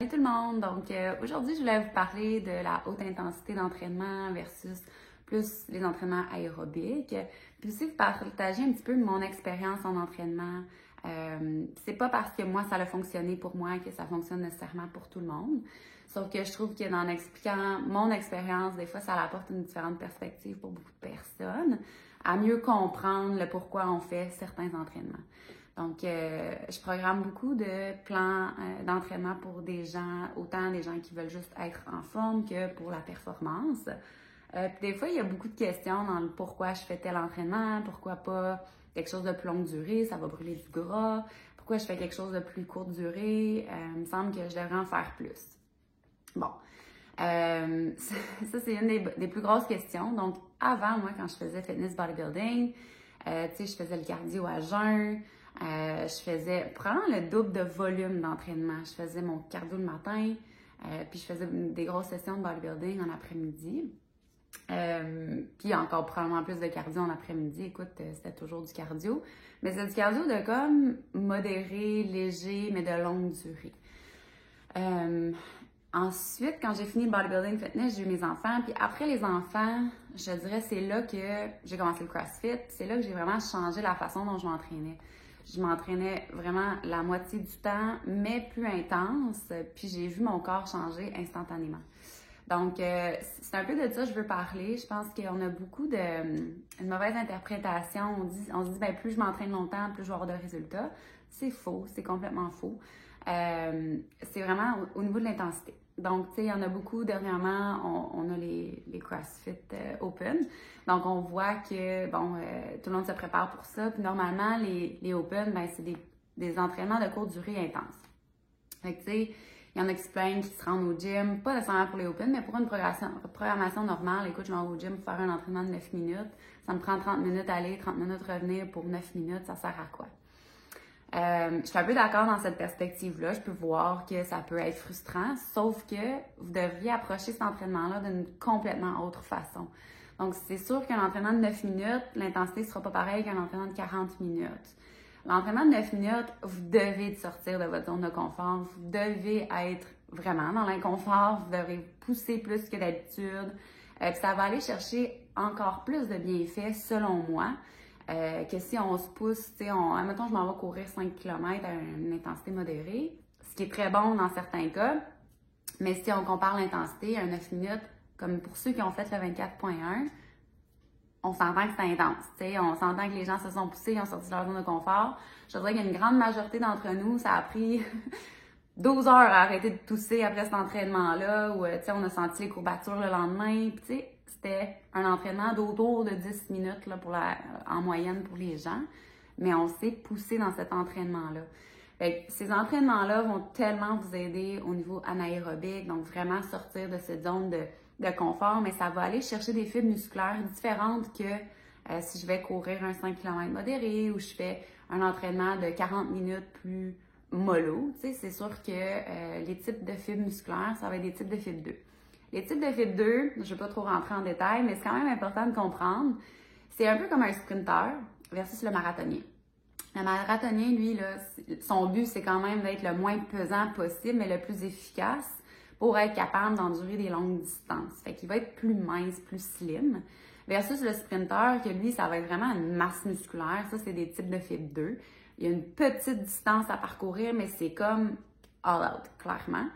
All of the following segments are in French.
Salut tout le monde! Donc aujourd'hui, je voulais vous parler de la haute intensité d'entraînement versus plus les entraînements aérobiques. Puis aussi vous partager un petit peu mon expérience en entraînement. C'est pas parce que moi ça a fonctionné pour moi que ça fonctionne nécessairement pour tout le monde. Sauf que je trouve que en expliquant mon expérience, des fois ça apporte une différente perspective pour beaucoup de personnes, à mieux comprendre le pourquoi on fait certains entraînements. Donc, je programme beaucoup de plans d'entraînement pour des gens, autant des gens qui veulent juste être en forme que pour la performance. Puis des fois, il y a beaucoup de questions dans le pourquoi je fais tel entraînement, pourquoi pas quelque chose de plus longue durée, ça va brûler du gras, pourquoi je fais quelque chose de plus courte durée, il me semble que je devrais en faire plus. Bon, ça c'est une des plus grosses questions. Donc, avant, moi, quand je faisais fitness bodybuilding, tu sais, je faisais le cardio à jeun. Je faisais probablement le double de volume d'entraînement. Je faisais mon cardio le matin, puis je faisais des grosses sessions de bodybuilding en après-midi. Puis encore probablement plus de cardio en après-midi. Écoute, c'était toujours du cardio. Mais c'est du cardio de comme modéré, léger, mais de longue durée. Ensuite, quand j'ai fini le bodybuilding fitness, j'ai eu mes enfants. Puis après les enfants, je dirais c'est là que j'ai commencé le CrossFit. C'est là que j'ai vraiment changé la façon dont je m'entraînais. Je m'entraînais vraiment la moitié du temps, mais plus intense. Puis j'ai vu mon corps changer instantanément. Donc, c'est un peu de ça que je veux parler. Je pense qu'on a beaucoup une mauvaise interprétation. On se dit, ben, plus je m'entraîne longtemps, plus je vais avoir de résultats. C'est faux, c'est complètement faux. C'est vraiment au niveau de l'intensité. Donc, tu sais, il y en a beaucoup dernièrement, on a les CrossFit Open. Donc, on voit que, bon, tout le monde se prépare pour ça. Puis normalement, les Open, ben, c'est des entraînements de courte durée intense. Fait que, tu sais, il y en a qui se plaignent, qui se rendent au gym, pas nécessairement pour les Open, mais pour une programmation normale. Écoute, je m'en vais au gym pour faire un entraînement de 9 minutes. Ça me prend 30 minutes aller, 30 minutes revenir pour 9 minutes. Ça sert à quoi? Je suis un peu d'accord dans cette perspective-là. Je peux voir que ça peut être frustrant, sauf que vous devriez approcher cet entraînement-là d'une complètement autre façon. Donc, c'est sûr qu'un entraînement de 9 minutes, l'intensité ne sera pas pareille qu'un entraînement de 40 minutes. L'entraînement de 9 minutes, vous devez sortir de votre zone de confort. Vous devez être vraiment dans l'inconfort. Vous devrez pousser plus que d'habitude. Puis ça va aller chercher encore plus de bienfaits, selon moi. Que si on se pousse, tu sais, admettons, je m'en vais courir 5 km à une intensité modérée, ce qui est très bon dans certains cas, mais si on compare l'intensité à 9 minutes, comme pour ceux qui ont fait le 24.1, on s'entend que c'est intense, tu sais, on s'entend que les gens se sont poussés, ils ont sorti de leur zone de confort. Je dirais qu'il y a une grande majorité d'entre nous, ça a pris 12 heures à arrêter de tousser après cet entraînement-là, où, tu sais, on a senti les courbatures le lendemain, puis tu sais, c'était un entraînement d'autour de 10 minutes là, en moyenne pour les gens, mais on s'est poussé dans cet entraînement-là. Fait que ces entraînements-là vont tellement vous aider au niveau anaérobique, donc vraiment sortir de cette zone de confort, mais ça va aller chercher des fibres musculaires différentes que si je vais courir un 5 km modéré ou je fais un entraînement de 40 minutes plus mollo. Tu sais, c'est sûr que les types de fibres musculaires, ça va être des types de fibres 2. Les types de fibres 2, je ne vais pas trop rentrer en détail, mais c'est quand même important de comprendre. C'est un peu comme un sprinter versus le marathonien. Le marathonien, lui, là, son but, c'est quand même d'être le moins pesant possible, mais le plus efficace pour être capable d'endurer des longues distances. Fait qu'il va être plus mince, plus slim. Versus le sprinter, que lui, ça va être vraiment une masse musculaire. Ça, c'est des types de fibres 2. Il y a une petite distance à parcourir, mais c'est comme all out, clairement.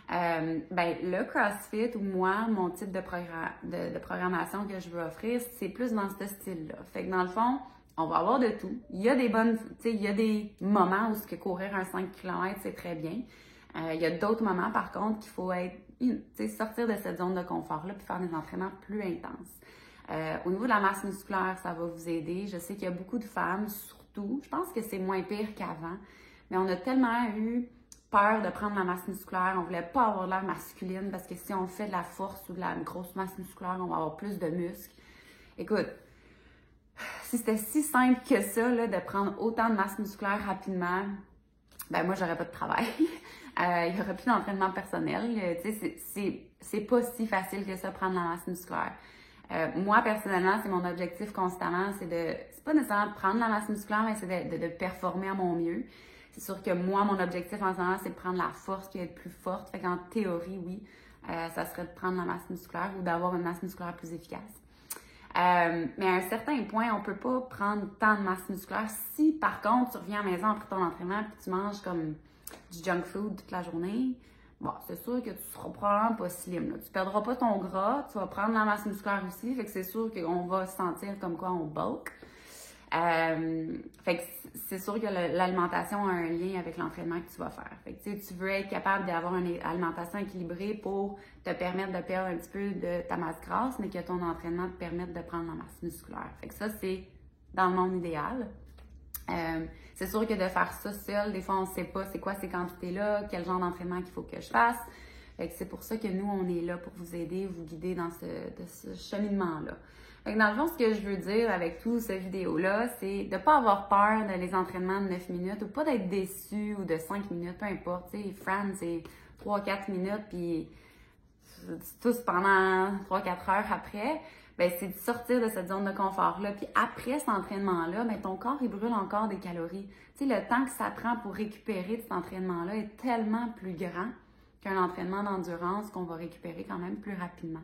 Le CrossFit ou moi, mon type de programmation que je veux offrir, c'est plus dans ce style-là. Fait que dans le fond, on va avoir de tout. Il y a des il y a des moments où courir un 5 km, c'est très bien. Il y a d'autres moments, par contre, qu'il faut sortir de cette zone de confort-là puis faire des entraînements plus intenses. Au niveau de la masse musculaire, ça va vous aider. Je sais qu'il y a beaucoup de femmes, surtout, je pense que c'est moins pire qu'avant, mais on a tellement eu peur de prendre la masse musculaire, on voulait pas avoir de l'air masculine parce que si on fait de la force ou de la grosse masse musculaire, on va avoir plus de muscles. Écoute, si c'était si simple que ça, là, de prendre autant de masse musculaire rapidement, ben moi, j'aurais pas de travail. Il y aurait plus d'entraînement personnel. Tu sais, c'est pas si facile que ça, prendre la masse musculaire. Moi, personnellement, c'est mon objectif constamment, c'est pas nécessairement de prendre la masse musculaire, mais c'est de performer à mon mieux. C'est sûr que moi, mon objectif en ce moment, c'est de prendre la force puis être plus forte. Fait qu'en théorie, oui, ça serait de prendre la masse musculaire ou d'avoir une masse musculaire plus efficace. Mais à un certain point, on peut pas prendre tant de masse musculaire si, par contre, tu reviens à la maison après ton entraînement et tu manges comme du junk food toute la journée. Bon, c'est sûr que tu seras probablement pas slim, là. Tu perdras pas ton gras, tu vas prendre la masse musculaire aussi, fait que c'est sûr qu'on va se sentir comme quoi on bulk. Fait que c'est sûr que l'alimentation a un lien avec l'entraînement que tu vas faire. Fait que tu veux être capable d'avoir une alimentation équilibrée pour te permettre de perdre un petit peu de ta masse grasse, mais que ton entraînement te permette de prendre la masse musculaire. Fait que ça, c'est dans le monde idéal. C'est sûr que de faire ça seul, des fois, on ne sait pas c'est quoi ces quantités-là, quel genre d'entraînement qu'il faut que je fasse. Fait que c'est pour ça que nous, on est là pour vous aider, vous guider dans ce cheminement-là. Fait que dans le fond, ce que je veux dire avec toute cette vidéo-là, c'est de ne pas avoir peur de les entraînements de 9 minutes ou pas d'être déçu ou de 5 minutes, peu importe. Tu sais, Fran, c'est 3-4 minutes, puis tous pendant 3-4 heures après. Ben, c'est de sortir de cette zone de confort-là. Puis après cet entraînement-là, ben, ton corps, il brûle encore des calories. Tu sais, le temps que ça prend pour récupérer de cet entraînement-là est tellement plus grand qu'un entraînement d'endurance qu'on va récupérer quand même plus rapidement.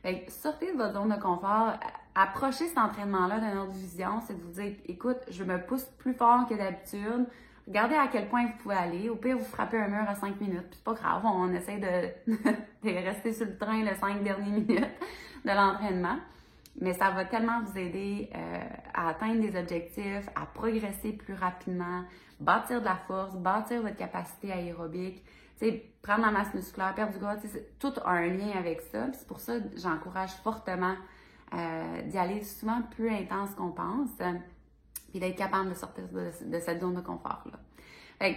Fait que sortez de votre zone de confort, approchez cet entraînement-là d'une autre vision, c'est de vous dire, écoute, je me pousse plus fort que d'habitude, regardez à quel point vous pouvez aller, au pire, vous frappez un mur à 5 minutes, puis c'est pas grave, on essaie de rester sur le train les 5 dernières minutes de l'entraînement, mais ça va tellement vous aider à atteindre des objectifs, à progresser plus rapidement, bâtir de la force, bâtir votre capacité aérobique, prendre la masse musculaire, perdre du gras, tout a un lien avec ça. C'est pour ça que j'encourage fortement d'y aller souvent plus intense qu'on pense, puis d'être capable de sortir de cette zone de confort-là.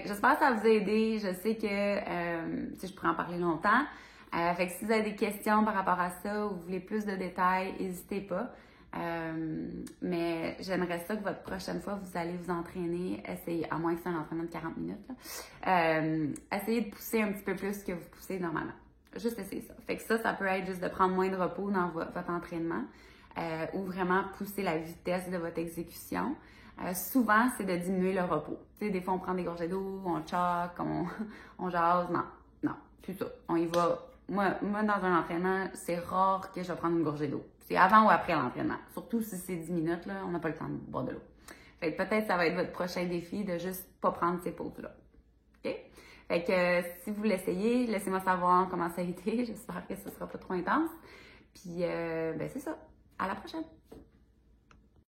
J'espère que ça vous a aidé. Je sais que je pourrais en parler longtemps. Fait que si vous avez des questions par rapport à ça ou vous voulez plus de détails, n'hésitez pas. Mais j'aimerais ça que votre prochaine fois, vous allez vous entraîner, essayez, à moins que c'est un entraînement de 40 minutes, là, essayez de pousser un petit peu plus que vous poussez normalement. Juste essayer ça. Fait que ça peut être juste de prendre moins de repos dans votre entraînement ou vraiment pousser la vitesse de votre exécution. Souvent, c'est de diminuer le repos. Tu sais, des fois, on prend des gorgées d'eau, on choque, on jase. Non, c'est ça. On y va. Moi, dans un entraînement, c'est rare que je vais prendre une gorgée d'eau. C'est avant ou après l'entraînement. Surtout si c'est 10 minutes, là, on n'a pas le temps de boire de l'eau. Fait que peut-être ça va être votre prochain défi de juste pas prendre ces pauses-là. OK? Fait que si vous l'essayez, laissez-moi savoir comment ça a été. J'espère que ce sera pas trop intense. Puis, ben c'est ça. À la prochaine!